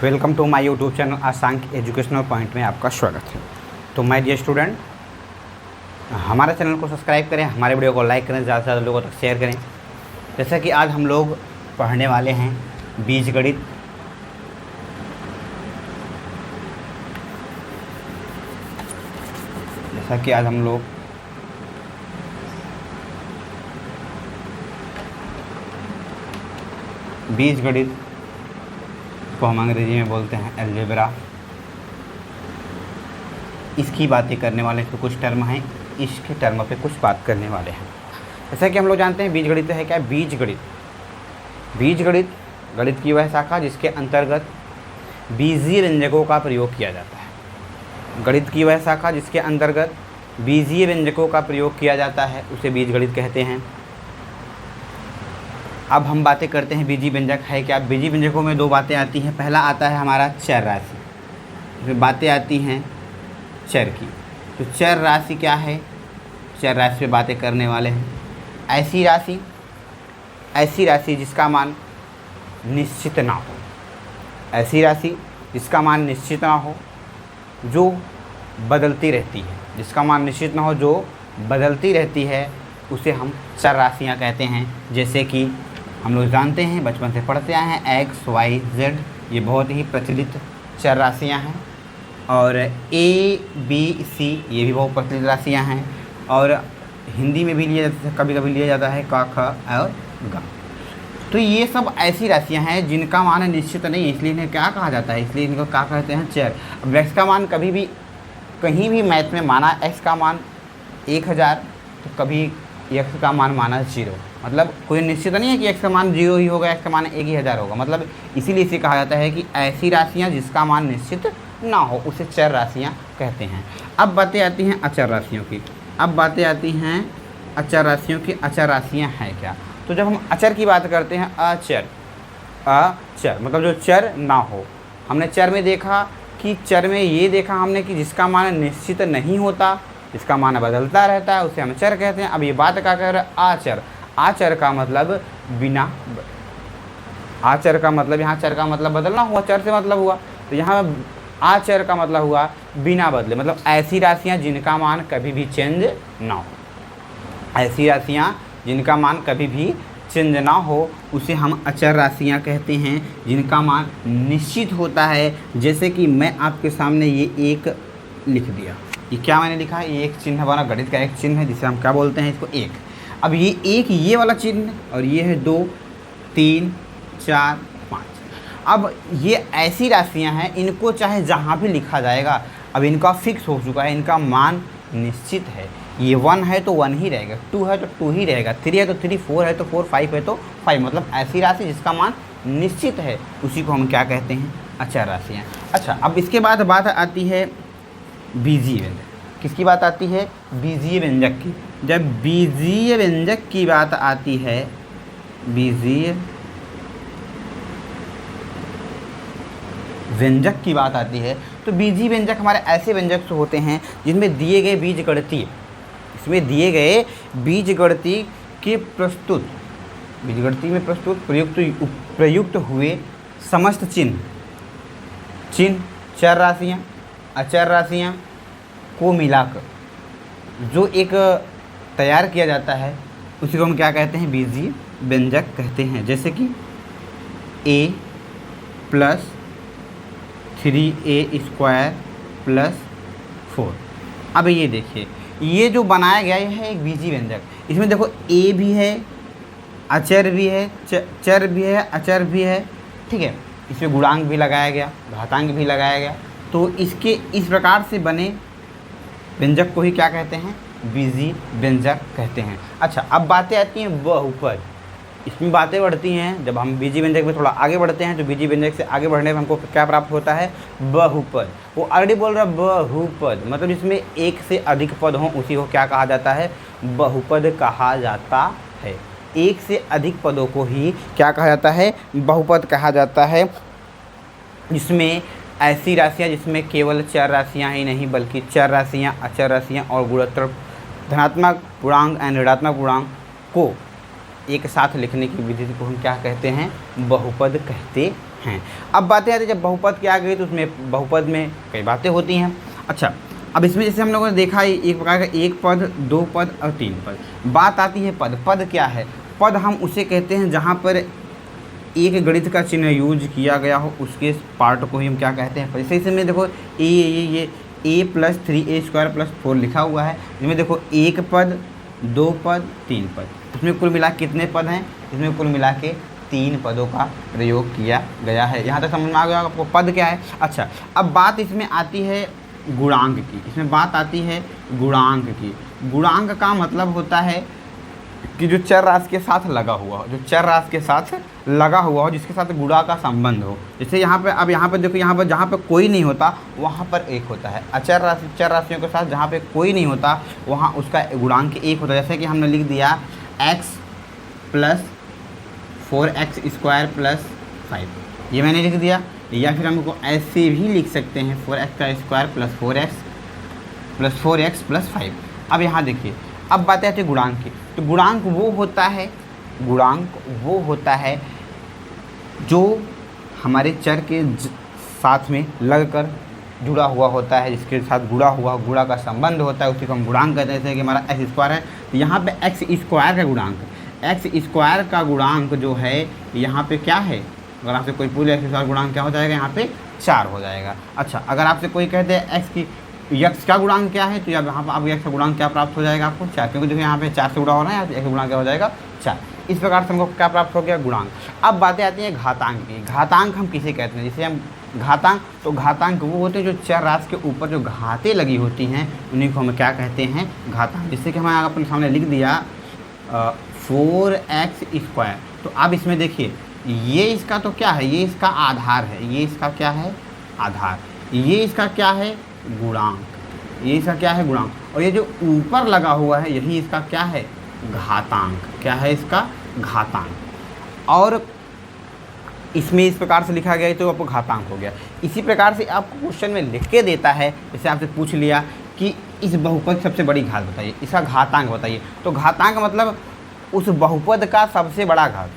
Welcome to my YouTube channel Aasank educational point में आपका स्वागत है। तो माय डियर स्टूडेंट, हमारे चैनल को सब्सक्राइब करें, हमारे वीडियो को लाइक करें, ज़्यादा से ज़्यादा लोगों तक शेयर करें। जैसा कि आज हम लोग पढ़ने वाले हैं बीजगणित। जैसा कि आज हम लोग बीजगणित को हम अंग्रेजी में बोलते हैं अलजेब्रा, इसकी बातें करने वाले तो कुछ टर्म हैं, इसके टर्म पे कुछ बात करने वाले हैं। जैसा कि हम लोग जानते हैं बीजगणित है क्या? बीजगणित गणित की वह शाखा जिसके अंतर्गत बीजीय व्यंजकों का प्रयोग किया जाता है। गणित की वह शाखा जिसके अंतर्गत बीजीय व्यंजकों का प्रयोग किया जाता है उसे बीजगणित कहते हैं। अब हम बातें करते हैं बीजीय व्यंजक है क्या। बीजीय व्यंजकों में दो बातें आती हैं। पहला आता है हमारा चर राशि, फिर बातें आती हैं चर की। तो चर राशि क्या है? चर राशि पे बातें करने वाले हैं। ऐसी राशि जिसका मान निश्चित ना हो, ऐसी राशि जिसका मान निश्चित ना हो, जो बदलती रहती है, जिसका मान निश्चित ना हो जो बदलती रहती है, उसे हम चर राशियाँ कहते हैं। जैसे कि हम लोग जानते हैं, बचपन से पढ़ते आए हैं, एक्स वाई जेड, ये बहुत ही प्रचलित चर राशियाँ हैं। और ए बी सी, ये भी बहुत प्रचलित राशियाँ हैं। और हिंदी में भी कभी कभी लिया जाता है क ख और ग। तो ये सब ऐसी राशियाँ हैं जिनका मान निश्चित नहीं है, इसलिए इन्हें क्या कहा जाता है? इसलिए इनको क्या कहते हैं? चर। अब एक्स का मान कभी भी कहीं भी मैथ में माना एक्स का मान 1000, तो कभी एक्स का मान माना 0, मतलब कोई निश्चित नहीं है कि एक्स का मान 0 ही होगा, एक्स का मान 1000 होगा। मतलब इसीलिए इसे कहा जाता है कि ऐसी राशियाँ जिसका मान निश्चित ना हो उसे चर राशियाँ कहते हैं। अब बातें आती हैं अचर राशियों की। अचर राशियाँ हैं क्या? तो जब हम अचर की बात करते हैं, अचर मतलब जो चर ना हो। हमने चर में देखा कि चर में ये देखा हमने कि जिसका मान निश्चित नहीं होता, जिसका मान बदलता रहता है, उसे हम चर कहते हैं। अब ये बात क्या कह रहे हैं? आचर। आचर का मतलब बिना, आचर का मतलब यहाँ चर का मतलब बदलना हुआ, चर से मतलब हुआ, तो यहाँ आचर का मतलब हुआ बिना बदले, मतलब ऐसी राशियाँ जिनका मान कभी भी चेंज ना हो। ऐसी राशियाँ जिनका मान कभी भी चेंज ना हो उसे हम अचर राशियाँ कहते हैं, जिनका मान निश्चित होता है। जैसे कि मैं आपके सामने ये एक लिख दिया, ये क्या मैंने लिखा है? ये एक चिन्ह बना, गणित का एक चिन्ह है जिसे हम क्या बोलते हैं? इसको एक। अब ये एक, ये वाला चिन्ह, और ये है 2 3 4 5। अब ये ऐसी राशियां हैं, इनको चाहे जहाँ भी लिखा जाएगा, अब इनका फिक्स हो चुका है, इनका मान निश्चित है। ये 1 है तो 1 ही रहेगा, 2 है तो 2 ही रहेगा, 3 है तो 3, 4 है तो 4, 5 है तो 5। मतलब ऐसी राशि जिसका मान निश्चित है उसी को हम क्या कहते हैं? अचर राशियाँ। अच्छा, अब इसके बाद बात आती है बीजीय व्यंजक। किसकी बात आती है? बीजीय व्यंजक की। जब बीजीय व्यंजक की बात आती है, बीजीय व्यंजक की बात आती है, तो बीजीय व्यंजक हमारे ऐसे व्यंजक होते हैं जिनमें दिए गए बीजगणितीय, इसमें दिए गए बीजगणितीय के प्रस्तुत, बीजगणितीय में प्रस्तुत प्रयुक्त हुए समस्त चिन्ह, चर राशियाँ, अचर राशियाँ को मिलाकर जो एक तैयार किया जाता है उसी को हम क्या कहते हैं? बीजीय व्यंजक कहते हैं। जैसे कि a + 3a² + 4। अब ये देखिए, ये जो बनाया गया है एक बीजीय व्यंजक। इसमें देखो a भी है, अचर भी है, चर भी है, अचर भी है, ठीक है। इसमें गुणांक भी लगाया गया, घातांक भी लगाया गया। तो इसके इस प्रकार से बने व्यंजक को ही क्या कहते हैं? बीजीय व्यंजक कहते हैं। अच्छा, अब बातें आती हैं बहुपद। इसमें बातें बढ़ती हैं, जब हम बीजीय व्यंजक में थोड़ा आगे बढ़ते हैं तो बीजीय व्यंजक से आगे बढ़ने में हमको क्या प्राप्त होता है? बहुपद। वो ऑलरेडी बोल रहा है बहुपद, मतलब जिसमें एक से अधिक पद हों उसी को क्या कहा जाता है? बहुपद कहा जाता है। एक से अधिक पदों को ही क्या कहा जाता है? बहुपद कहा जाता है। जिसमें ऐसी राशियाँ जिसमें केवल चर राशियाँ ही नहीं बल्कि चर राशियाँ, अचर राशियाँ और गुणोत्तर, धनात्मक पूर्णांक एंड ऋणात्मक पूर्णांक को एक साथ लिखने की विधि को हम क्या कहते हैं, बहुपद कहते हैं। अब बातें आती है जब बहुपद की आ गई तो उसमें बहुपद में कई बातें होती हैं। अच्छा, अब इसमें जैसे हम लोगों ने देखा है एक प्रकार का एक पद, दो पद और तीन पद। बात आती है पद। पद क्या है? पद हम उसे कहते हैं जहाँ पर एक गणित का चिन्ह यूज किया गया हो, उसके पार्ट को ही हम क्या कहते हैं पद। जैसे इसमें देखो ये a + 3a² + 4 लिखा हुआ है, जिसमें देखो एक पद, दो पद, तीन पद। इसमें कुल मिला कितने पद हैं? इसमें कुल मिला के 3 पदों का प्रयोग किया गया है। यहाँ तक समझ में आ गया आपको पद क्या है। अच्छा, अब बात इसमें आती है गुणांक की। इसमें बात आती है गुणांक की। गुणांक का मतलब होता है कि जो चर राशि के साथ लगा हुआ हो, जो चर राशि के साथ लगा हुआ हो, जिसके साथ गुणा का संबंध हो। जैसे यहाँ पे, अब यहाँ पे देखो, यहाँ पर जहाँ पे कोई नहीं होता वहाँ पर एक होता है। अचर राशि, चर राशियों के साथ जहाँ पे कोई नहीं होता वहाँ उसका गुणांक एक होता है। जैसे कि हमने लिख दिया x + 4x² + 5, ये मैंने लिख दिया। या फिर हमको ऐसे भी लिख सकते हैं 4x² + 4x + 5। अब यहाँ देखिए, अब बात आती है गुणांक की। तो गुणांक वो होता है जो हमारे चर के साथ में लगकर जुड़ा हुआ होता है, जिसके साथ गुणा का संबंध होता है, उसी को हम गुणांक कहते हैं। जैसे कि हमारा x² है, तो यहाँ पे x² का गुणांक, x² का गुणांक जो है यहाँ पे क्या है? अगर आपसे कोई पूछे x² गुणांक क्या हो जाएगा, यहाँ पे 4 हो जाएगा। अच्छा, अगर आपसे कोई कहते हैं x का गुणांक क्या है, तो यहाँ पर आप x का गुणांक क्या प्राप्त हो जाएगा आपको? 4, क्योंकि देखिए यहाँ पे 4 से गुणा हो रहा है, x का गुणांक क्या हो जाएगा? 4। इस प्रकार से हमको क्या प्राप्त हो गया? गुणांक। अब बातें आती हैं घातांक की। घातांक हम किसे कहते हैं? जैसे हम घातांक, तो घातांक वो होते हैं जो चर राशि के ऊपर जो घातें लगी होती हैं, उन्हीं को हम क्या कहते हैं? घातांक। जिससे कि हमें अपने सामने लिख दिया 4x²। तो अब इसमें देखिए, ये इसका तो क्या है? ये इसका आधार है। ये इसका क्या है? आधार। ये इसका क्या है? गुणांक। ये इसका क्या है? गुणांक। और ये जो ऊपर लगा हुआ है, यही इसका क्या है? घातांक। क्या है इसका? घातांक। और इसमें इस प्रकार से लिखा गया है तो आपको घातांक हो गया। इसी प्रकार से आपको क्वेश्चन में लिख के देता है, जैसे आपसे पूछ लिया कि इस बहुपद की सबसे बड़ी घात बताइए, इसका घातांक बताइए। तो घातांक मतलब उस बहुपद का सबसे बड़ा घात,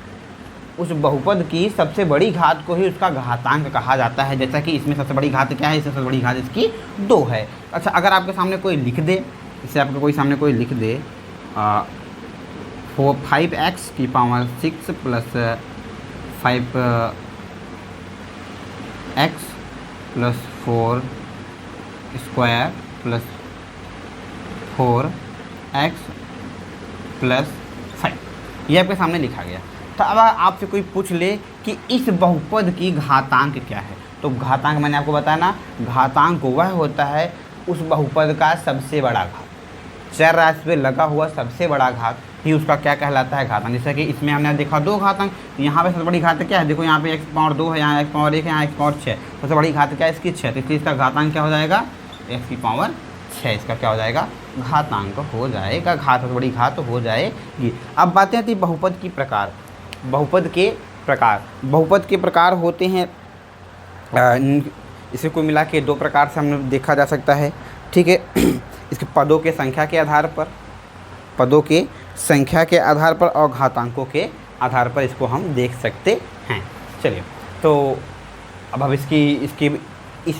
उस बहुपद की सबसे बड़ी घात को ही उसका घातांक कहा जाता है। जैसा कि इसमें सबसे बड़ी घात क्या है? इससे सबसे बड़ी घात इसकी 2 है। अच्छा, अगर आपके सामने कोई लिख दे, इससे आपके कोई सामने कोई लिख दे 5x की पावर 6 + 5x + 4² + 4x + 5, ये आपके सामने लिखा गया। तो अब आपसे कोई पूछ ले कि इस बहुपद की घातांक क्या है, तो घातांक मैंने आपको बताया ना, घातांक वह होता है उस बहुपद का सबसे बड़ा घात। चर राशि पे लगा हुआ सबसे बड़ा घात ही उसका क्या कहलाता है? घातांक। जैसे कि इसमें हमने देखा 2 घातांक, यहाँ पे सबसे बड़ी घात क्या है? देखो यहाँ पे x⁻2 है, यहाँ x⁻1 है, यहाँ x⁻6। सबसे बड़ी घात क्या है? इसकी 6। तो इसलिए इसका घातांक क्या हो जाएगा? x⁻6। इसका क्या हो जाएगा? घातांक हो जाएगा। घात सबसे बड़ी घात हो जाएगी। अब बातें आती बहुपद की प्रकार। बहुपद के प्रकार होते हैं, इसे कुल मिला के 2 प्रकार से हमने देखा जा सकता है। ठीक है, इसके पदों के संख्या के आधार पर, और घातांकों के आधार पर इसको हम देख सकते हैं। चलिए, तो अब हम इस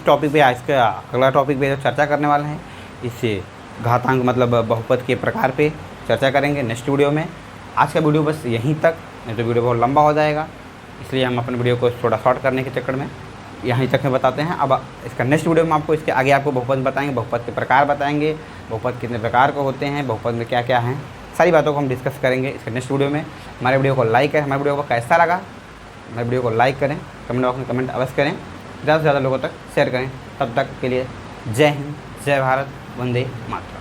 टॉपिक पे, इसका अगला टॉपिक पे जो चर्चा करने वाले हैं, इससे घातांक मतलब बहुपद के प्रकार पे चर्चा करेंगे नेक्स्ट वीडियो में। आज का वीडियो बस यहीं तक, नहीं तो वीडियो बहुत लंबा हो जाएगा, इसलिए हम अपने वीडियो को थोड़ा शॉर्ट करने के चक्कर में यहीं तक में बताते हैं। अब इसका नेक्स्ट वीडियो में आपको इसके आगे आपको बहुपद बताएंगे, बहुपद के प्रकार बताएंगे, बहुपद कितने प्रकार के होते हैं, बहुपद में क्या क्या हैं, सारी बातों को हम डिस्कस करेंगे इसके नेक्स्ट वीडियो में। हमारे वीडियो को लाइक करें, हमारे वीडियो को कैसा लगा हमारे वीडियो को लाइक करें, कमेंट बॉक्स में कमेंट अवश्य करें, ज़्यादा से ज़्यादा लोगों तक शेयर करें। तब तक के लिए जय हिंद, जय भारत, वंदे मातरम।